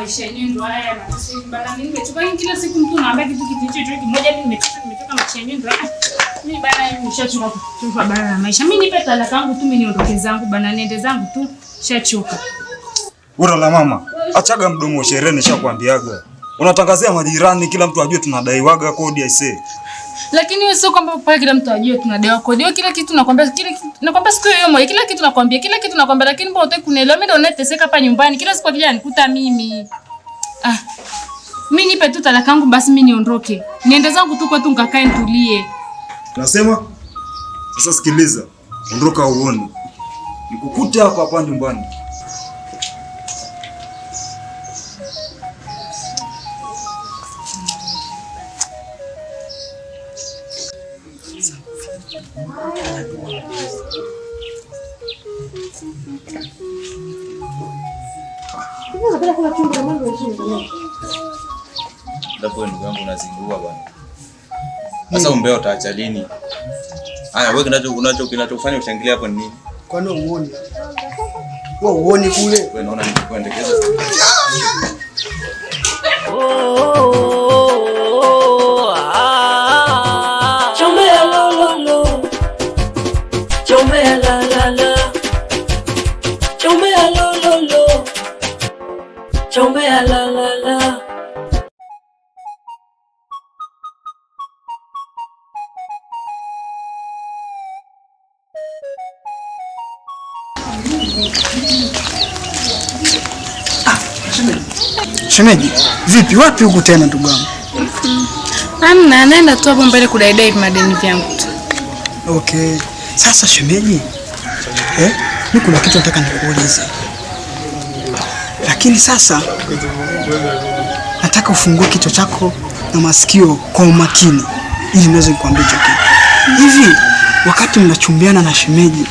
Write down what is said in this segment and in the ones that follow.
maisha yenyewe ndio haya na sisi bana mimi nimechoka kila siku mtu anaambia kitu hicho kimoja mimi nimetoka maisha yenyewe ndio. Mimi bana nimeshachoka kuchoka bana maisha. Mimi nipe talaka yangu tu mimi niondoke zangu bana niende zangu tu shachoka. Bora la mama, achaga mdomo sherehe nishakwambiaga. Unatangazia majirani kila mtu ajue tunadaiwaga kodi aisee. Lakini wewe sio kwamba pale kila mtu ajue tunadaiwa kodi. Wewe kila kitu nakwambia nakwambia siku hiyo moja kila kitu nakwambia lakini mbona hutaki kunielewa? Mimi ndio nateseka hapa nyumbani kila siku akija nikuta mimi. Mimi nipe tu talaka yangu basi mimi niondoke. Niende zangu tu kwetu ngakae nitulie. Nasema sasa sikiliza. Ondoka uone. Nikukuta hapa nyumbani. Ndipo ndugu yangu unazingua bwana. Sasa umbea utaacha lini? Haya wewe kinachofanya ushangilie hapo ni nini? Kwani uone? Wewe uone kule. Wewe unaona nikuendekeza. Chomea lo lo lo. Chomea la la la. Chomea lo lo lo. Chomea la la la. Shemeji, vipi wapi huko tena ndugu yangu? Hamna, naenda tu hapo mbele kudaidai madeni vyangu tu. Okay. Sasa shemeji, mimi kuna kitu nataka nikuulize. Lakini sasa nataka ufungue kichwa chako na masikio kwa umakini ili niweze kukuambia kitu. Hivi wakati mnachumbiana na shemeji,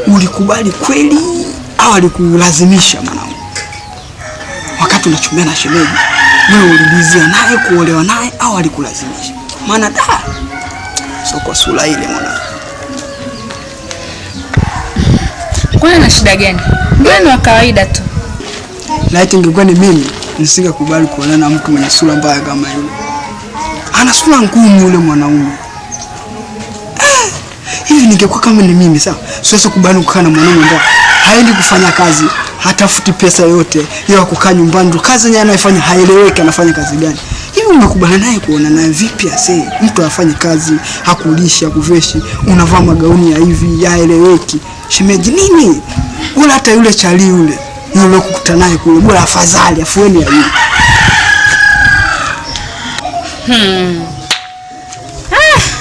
ulikubali kweli au alikulazimisha mwanangu? Wakati unachumbiana na shemeji, wewe ulilizia naye kuolewa naye au alikulazimisha? Maana sio kwa sura ile mwanangu. Kuna na shida gani? Ndio wa kawaida tu. Laiti ingekuwa ni mimi, nisingekubali kuolewa na mtu mwenye sura mbaya kama yule. Ana sura ngumu yule mwanaume. Hivi ningekuwa kama ni mimi sawa, siwezi kubali kukaa na mwanaume ambaye haendi kufanya kazi, hatafuti pesa yote, yeye kukaa nyumbani tu. Kazi yenyewe anayofanya haieleweki, anafanya kazi gani? Hivi umekubali naye kuona naye vipi ase? Mtu afanye kazi, hakulisha, kuveshi, unavaa magauni ya hivi, yaeleweki. Shemeji nini? Wala hata yule chali yule kukutana naye kule, bora afadhali afueni ya yule.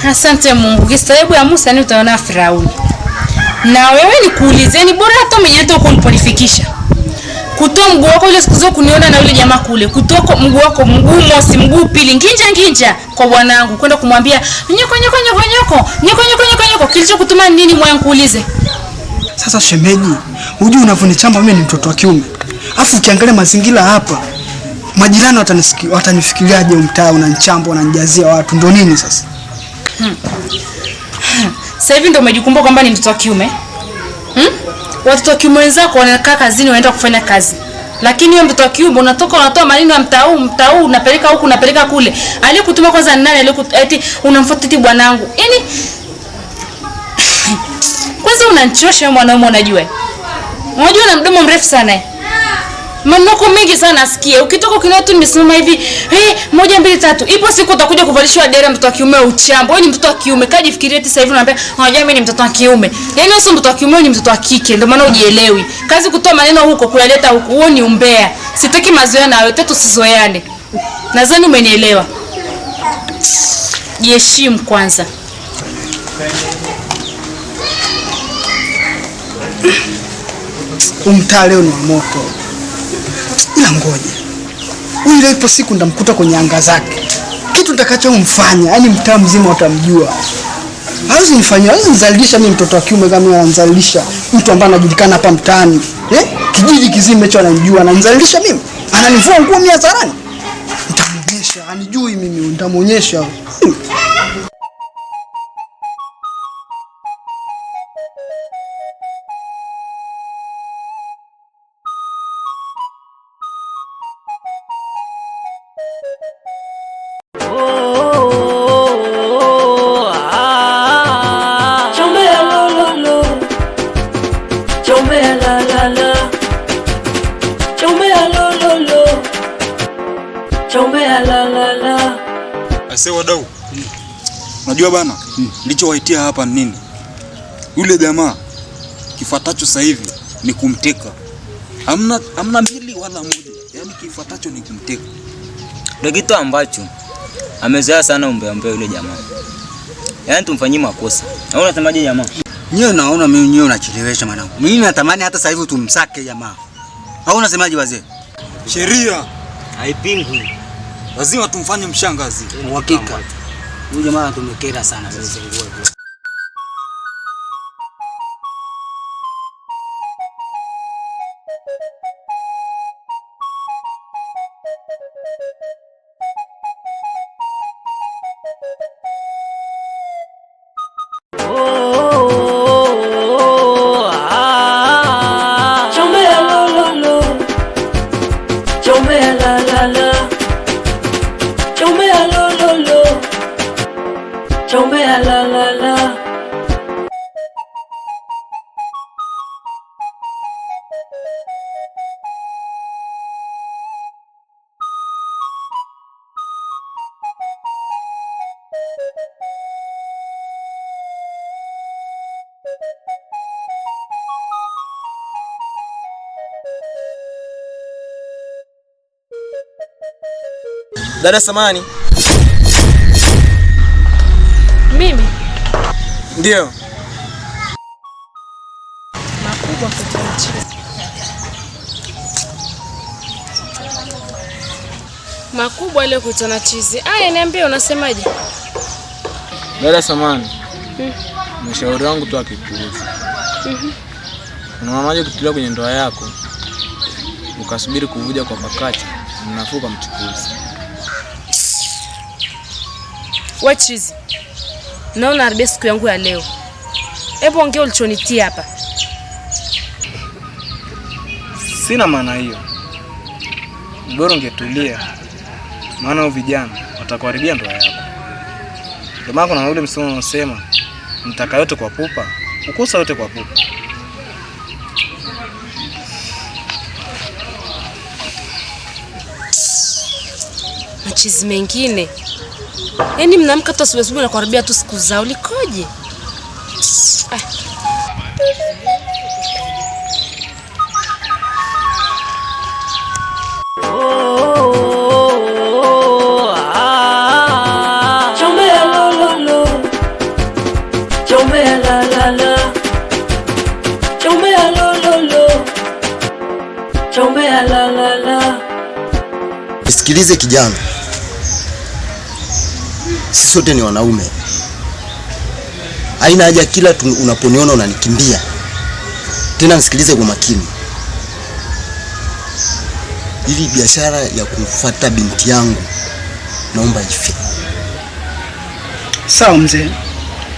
Asante Mungu. Kistahebu ya Musa ni utaona Firauni. Na wewe nikuulizeni bora hata mwenye hata uko niponifikisha. Kutoa mguu wako ile siku zote kuniona na yule jamaa kule. Kutoa mguu wako, mguu mosi, mguu pili, nginja kwa bwanangu kwenda kumwambia nyoko. Kilichokutuma nini mwanangu kuulize? Sasa shemeji, unajua unavonichamba mimi ni mtoto wa kiume. Afu ukiangalia mazingira hapa, majirani watanifikiriaje mtaa unanichamba unanijazia watu ndio nini sasa? Sasa hivi ndio umejikumbuka kwamba ni mtoto wa kiume? Watoto wa kiume wenzako wanakaa kazini wanaenda kufanya kazi. Lakini wewe mtoto wa kiume unatoa maneno ya mtaa huu unapeleka huku unapeleka kule. Aliyekutuma kwanza ni nani? Eti unamfuata bwanangu. Yaani kwanza unanichosha mwanaume unajua. Unajua na mdomo mrefu sana. Maneno mengi sana nasikia. Ukitoka ukiniona tu nimesimama hivi, 1 2 3. Ipo siku utakuja kuvalishwa dera mtoto wa kiume uchambo. Wewe ni mtoto wa kiume. Kaji fikiria eti sasa hivi unaambia, "Unajua mimi ni mtoto wa kiume." Yaani wewe sio mtoto wa kiume, ni mtoto wa kike. Ndio maana ujielewi. Kazi kutoa maneno huko kuleta huko. Wewe ni umbea. Sitaki mazoea na wewe, tusizoeane. Nadhani umenielewa. Jiheshimu kwanza. Umtaa leo ni moto. Ila ngoja. Huyu leo ipo siku ndamkuta kwenye anga zake. Kitu nitakachomfanya, yani mtaa mzima utamjua. Hawezi nifanyia, hawezi nizalisha mimi mtoto wa kiume kama ananizalisha mtu ambaye anajulikana hapa mtaani. Kijiji kizima hicho ananijua, ananizalisha mimi. Ananivua nguo mimi hadharani. Nitamuonyesha, anijui mimi, nitamuonyesha. Ase wadau. Unajua bana, nilichowaitia hapa ni nini? Yule jamaa kifuatacho sasa hivi ni kumteka. Hamna mbili wala moja. Yaani kifuatacho ni kumteka. Ndio kitu ambacho amezoea sana umbea yule jamaa. Yaani tumfanyie makosa. Na unasemaje jamaa? Nyewe naona mimi nyewe unachelewesha mwanangu. Mimi natamani hata sasa hivi tumsake jamaa. Au unasemaje wazee? Sheria Haipingwi. lazima tumfanye mshangazi. Uhakika. Huyu jamaa tumekera sana sasa nguo. Dada samani. Mimi Ndio. makubwa kutoka chizi. Makubwa ile kuitana chizi. Aya, niambie unasemaje? Dada samani. Mshauri wangu tu akipuuza. Unaonaje kutulia kwenye ndoa yako? Ukasubiri kuvuja kwa pakacha, mnafuka mchukuzi. Wewe chizi. Naona haribia siku yangu ya leo. Hebu ongea ulichonitia hapa. Sina maana hiyo. Bora ungetulia. Maana hao vijana watakuharibia ndoa yako. Ndio maana kuna ule msemo unaosema mtaka yote kwa pupa, ukosa yote kwa pupa. Machizi mengine. Yaani mnamka tu asubuhi na kuharibia tu siku zao. Likoje? Sikilize kijana, sisi sote ni wanaume. Haina haja kila unaponiona unanikimbia. Tena nisikilize kwa makini. Ili biashara ya kufuata binti yangu naomba ife. Sawa mzee,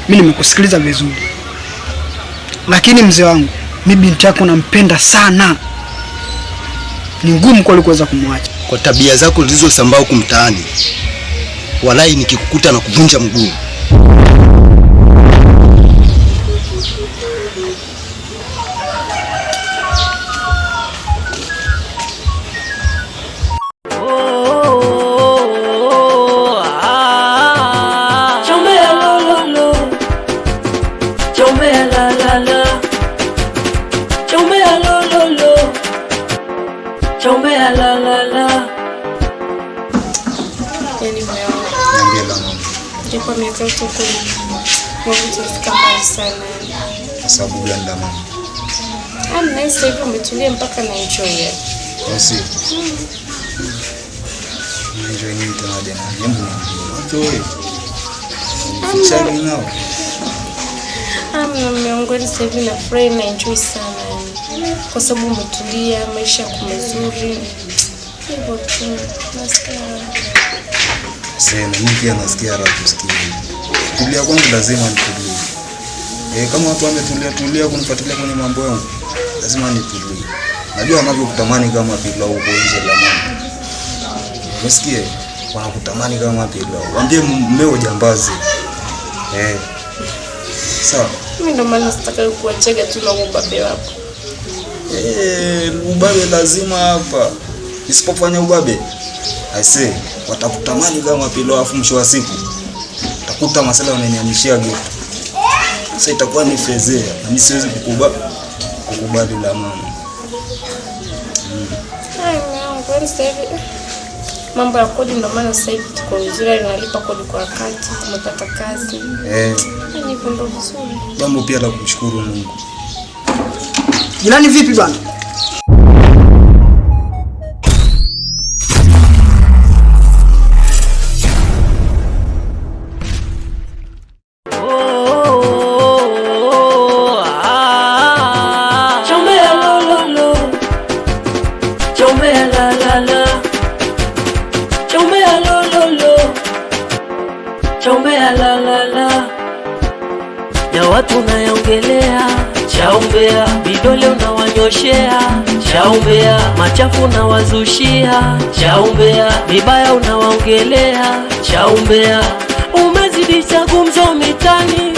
mimi nimekusikiliza vizuri. Lakini mzee wangu, mimi binti yako nampenda sana. Ni ngumu kwa kuweza kumwacha. Kwa tabia zako zilizosambaa huko mtaani, walai nikikukuta na kuvunja mguu. Kwa miaka yote utafika mbali sana. Kwa sababu gani la mama? Na sasa hivi umetulia mpaka na enjoy. Basi. Enjoy nini tena jamani? Hebu enjoy. Chani nao. Miongoni sasa hivi na furahi na enjoy sana. Kwa sababu umetulia, maisha yako mazuri. Hivyo tu. Nasikia. Sema mimi pia nasikia raha kusikia. Tulia kwangu lazima nitulie. Kama watu wametulia kunifuatilia kwenye mambo yangu, lazima nitulie. Najua wanavyokutamani kama pilau huko nje la mama. Unasikia? Wanakutamani kama pilau. Waambie mmeo jambazi. Sawa. Mimi ndo maana sitaka kuachega tu na ubabe wako. Ubabe lazima hapa. Nisipofanya ubabe, I say watakutamani kama pilo, afu mwisho wa siku utakuta masala wananihamishia geto. Sasa itakuwa ni fezea na mimi siwezi kukubali la mama. Mambo ya kodi ndio maana sasa hivi tuko vizuri, tunalipa kodi kwa wakati, tumepata kazi. Ni kondo vizuri. Jambo pia la kumshukuru Mungu. Jirani vipi bwana? Chombea la la la ya watu nayaongelea, chaumbea vidole unawanyoshea, chaumbea machafu unawazushia, chaumbea vibaya unawaongelea, chaumbea umezidisha gumzo mitani.